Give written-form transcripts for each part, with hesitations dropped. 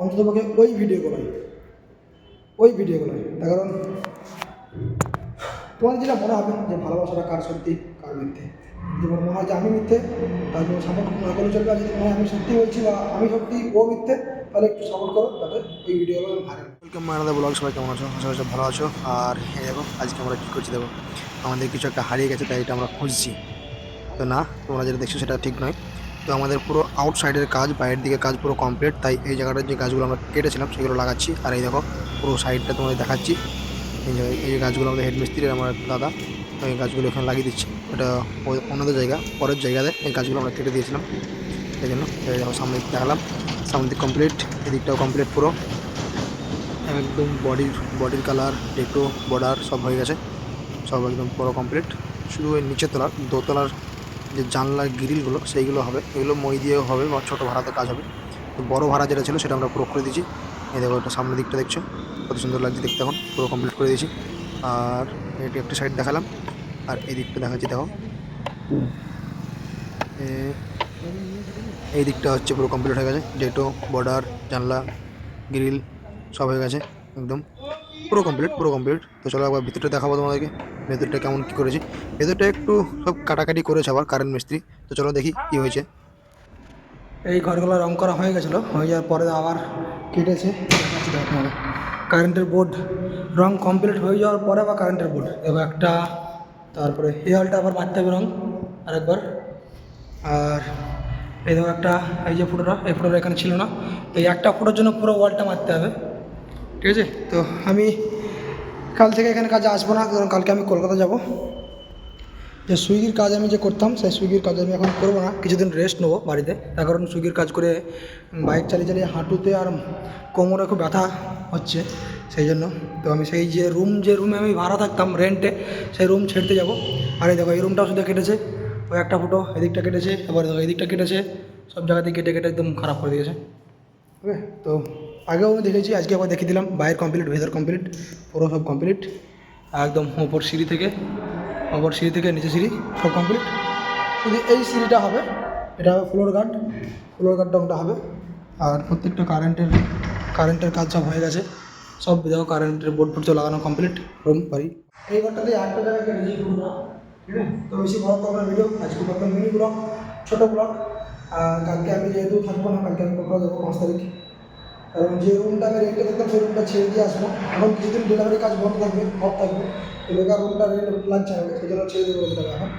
অন্ততপক্ষে ওই ভিডিওগুলোয় তার কারণ তোমার যেটা মনে হবে যে ভালোবাসাটা কার সত্যি কার মিথ্যে, যদি তোমার মনে হয় যে আমি মিথ্যে তাহলে তোমার সাপোর্ট না করলে চলবে, আর যদি মনে হয় আমি সত্যি বলছি বা আমি সত্যি ও মিথ্যে তাহলে একটু সাপোর্ট করো, তাতে ওই ভিডিওগুলো ভাইরাল। ওয়েলকাম মাই ব্লগ, সবাই কেমন আছো? আশা করি ভালো আছো। আর দেখো আজকে আমরা কী করছি, দেখো আমাদের কিছু একটা হারিয়ে গেছে, তাই এটা আমরা খুঁজছি। তো না, তোমরা যেটা দেখছো সেটা ঠিক নয়। তো আমাদের পুরো আউটসাইডের কাজ, বাইরের দিকে কাজ পুরো কমপ্লিট, তাই এই জায়গাটার যে গাছগুলো আমরা কেটেছিলাম সেগুলো লাগাচ্ছি। আর এই দেখো পুরো সাইডটা তোমাদের দেখাচ্ছি। এই জায়গায় এই গাছগুলো আমাদের হেডমিস্ত্রির আমার দাদা এই গাছগুলো এখানে লাগিয়ে দিচ্ছে। এটা অন্যদের জায়গা, পরের জায়গাতে এই গাছগুলো আমরা কেটে দিয়েছিলাম, সেই জন্য দেখো সামনে দিক দেখালাম। সামনে দিক কমপ্লিট, এদিকটাও কমপ্লিট পুরো একদম বডির কালার, ডেটো বর্ডার সব হয়ে গেছে, সব একদম পুরো কমপ্লিট। শুধু ওই নিচের তলার দোতলার যে জানলার গ্রিলগুলো সেইগুলো হবে, এগুলো মই দিয়েও হবে বা ছোটো ভাড়াতে কাজ হবে। তো বড়ো ভাড়া যেটা ছিল সেটা আমরা পুরো করে দিয়েছি। এই দেখো এটা সামনের দিকটা দেখছো কত সুন্দর লাগছে দেখতে, এখন পুরো কমপ্লিট করে দিয়েছি। আর এটি একটা সাইড দেখালাম, আর এই দিকটা দেখাচ্ছি। দেখো এই দিকটা হচ্ছে পুরো কমপ্লিট হয়ে গেছে, ডেটো বর্ডার জানলা গ্রিল সব হয়ে গেছে একদম পুরো কমপ্লিট। তো চলো একবার ভিতরটা দেখাবো তোমাদেরকে, ভেতরটা কেমন কী করেছি। ভেতরটা একটু সব কাটাকাটি করেছে আবার কারেন্ট মিস্ত্রি, তো চলো দেখি কী হয়েছে। এই ঘরগুলো রং করা হয়ে গেছিলো, হয়ে যাওয়ার পরে আবার কেটেছে। কারেন্টের বোর্ড রং কমপ্লিট হয়ে যাওয়ার পরে আবার কারেন্টের বোর্ড এবার একটা, তারপরে হেয়ালটা আবার মারতে হবে রং আরেকবার। আর এই দেখো একটা, এই যে ফুটোটা, এই ফুটোটা এখানে ছিল না, তো এই একটা ফুটোর জন্য পুরো ওয়ালটা মারতে হবে, ঠিক আছে। তো আমি কাল থেকে এখানে কাজে আসবো না, কারণ কালকে আমি কলকাতা যাব। যে সুইগির কাজ আমি যে করতাম সেই সুইগির কাজ আমি এখন করবো না, কিছুদিন রেস্ট নেবো বাড়িতে। তার কারণ সুইগির কাজ করে বাইক চালিয়ে চালিয়ে হাঁটুতে আর কোমরে খুব ব্যথা হচ্ছে, সেই জন্য। তো আমি সেই যে রুমে আমি ভাড়া থাকতাম রেন্টে, সেই রুম ছেড়তে যাব। আর এই দেখো এই রুমটাও শুধু কেটেছে, ওই একটা ফুটো এদিকটা কেটেছে, এবার দেখো এদিকটা কেটেছে, সব জায়গাতেই কেটে কেটে একদম খারাপ করে দিয়েছে। ওকে, তো আগেও আমি দেখেছি, আজকে আবার দেখিয়ে দিলাম। বাইরে কমপ্লিট, ভেতর কমপ্লিট, পুরো সব কমপ্লিট একদম। ওপর সিঁড়ি থেকে নিচে সিঁড়ি সব কমপ্লিট, শুধু এই সিঁড়িটা হবে, এটা হবে ফ্লোর গার্ড ওটা হবে। আর প্রত্যেকটা কারেন্টের কাজ সব হয়ে গেছে, সব দেখো কারেন্টের বোর্ড ফোর্ড লাগানো কমপ্লিট রুম বাড়ি। এই ঘরটাতে একটা জায়গায় কেটেছি পুরো, ঠিক আছে। তো বেশি বড় করবো ভিডিও, আজকে করবো মিনি ব্লগ, ছোটো ব্লগ। আর কালকে আমি যেহেতু থাকবো না, কালকে আমি কলকাতা যাবো 5 তারিখ, কারণ যে রুমটা আমি রেন্টে থাকতাম সেই রুমটা ছেড়ে দিয়ে আসবো। এখন কিছুদিন ডেলিভারি কাজ বন্ধ থাকবে, অফ থাকবে, তো বেকার রুমটা রেন্ট লাগছে হবে, সেই জন্য ছেড়ে দেবো রুমটা এখন।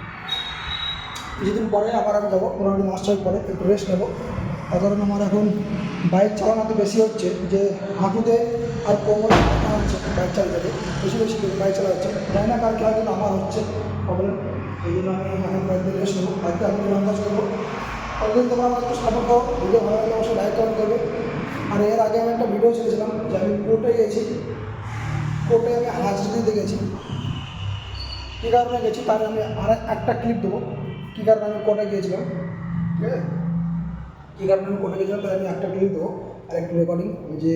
কিছুদিন পরে আবার আমি যাবো, মোটামুটি মাস 6 পরে একটু রেস্ট নেবো। তার কারণ আমার এখন বাইক চালানোতে বেশি হচ্ছে, যে হাঁটুতে আর কোমরে ব্যথা হচ্ছে বাইক চালাতে, বেশি বাইক চালা হচ্ছে, জানি না কার খেলার জন্য আমার হচ্ছে প্রবলেম। এই জন্য আমি এখন কয়েকদিন রেস্ট নেবো, বাড়িতে আমি নিয়ম কাজ করবো। কয়েকদিন তোমরা আমার একটু সাপোর্ট করো, ভিডিও ভালো লাগলে অবশ্যই লাইক কমেন্ট করবে। আর এর আগে আমি একটা ভিডিও ছেড়েছিলাম যে আমি কোর্টে গেছি, কোর্টে আমি হাজিরা দিতে গেছি। কী কারণে গেছি তার আমি আর একটা ক্লিপ দেবো, কী কারণে আমি কোর্টে গিয়েছিলাম, ঠিক আছে। কী কারণে আমি কোর্টে গেছিলাম তাই আমি একটা ক্লিপ দেবো, আর একটু রেকর্ডিং যে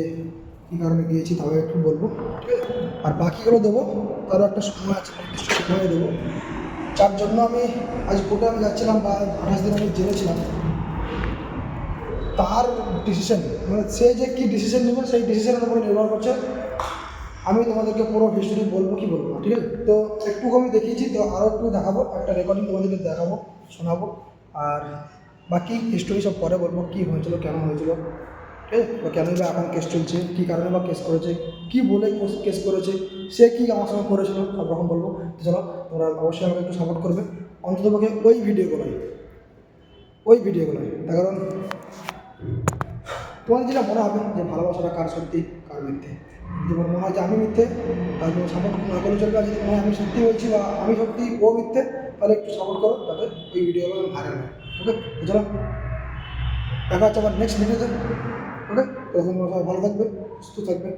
কী কারণে গিয়েছি তাও একটু বলবো, ঠিক আছে। আর বাকিগুলো দেবো, তারও একটা সময় আছে, নির্দিষ্ট সময় দেবো। যার জন্য আমি আজ কোর্টে আমি যাচ্ছিলাম বা 28 দিন আমি জেলে ছিলাম, তার ডিসিশন, মানে সে যে কী ডিসিশন নেবে সেই ডিসিশনের উপরে নির্ভর করছে আমি তোমাদেরকে পুরো হিস্টোরি বলবো কি বলবো না, ঠিক আছে। তো একটু আমি দেখিয়েছি, তো আরও একটু দেখাবো, একটা রেকর্ডিং তোমাদেরকে দেখাবো, শোনাবো। আর বাকি হিস্টোরি সব পরে বলবো, কী হয়েছিল কেন হয়েছিল, ঠিক আছে, বা কেনই বা এখন কেস চলছে, কী কারণে বা কেস করেছে, কী বলে কেস করেছে, সে কী আমার সঙ্গে করেছিল, সব রকম বলবো। তো চলো তোমরা অবশ্যই আমাকে একটু সাপোর্ট করবে, অন্ততপক্ষে ওই ভিডিওগুলোয় তার কারণ তোমাদের যেটা মনে হবে যে ভালোবাসাটা কার সত্যি কার মিথ্যে, যদি তোমার মনে হয় যে আমি মিথ্যে তাহলে তোমার সাপোর্ট না করলে চলবে, আর যদি মনে হয় আমি সত্যি বলছি বা আমি সত্যি ও মিথ্যে তাহলে একটু সাপোর্ট করো, তাতে ওই ভিডিওগুলো ভাইরাল হয়। ওকে, চলো দেখা হচ্ছে আবার নেক্সট ভিডিওতে। ওকে, তখন সবাই ভালো থাকবে, সুস্থ থাকবে।